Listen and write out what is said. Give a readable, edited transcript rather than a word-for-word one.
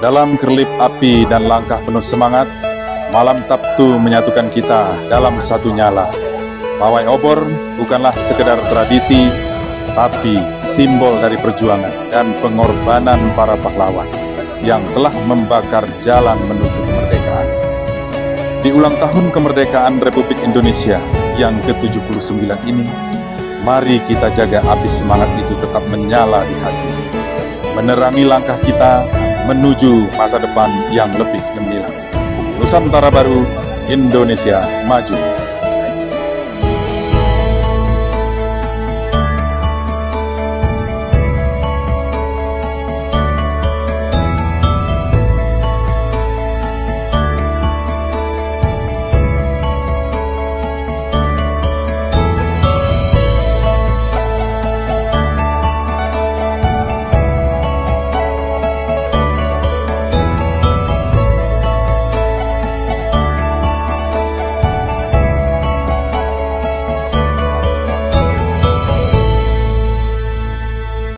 Dalam kerlip api dan langkah penuh semangat, malam Sabtu menyatukan kita dalam satu nyala. Pawai obor bukanlah sekedar tradisi, tapi simbol dari perjuangan dan pengorbanan para pahlawan yang telah membakar jalan menuju kemerdekaan. Di ulang tahun kemerdekaan Republik Indonesia yang ke-79 ini, mari kita jaga api semangat itu tetap menyala di hati, menerangi langkah kita menuju masa depan yang lebih gemilang. Nusantara baru, Indonesia maju.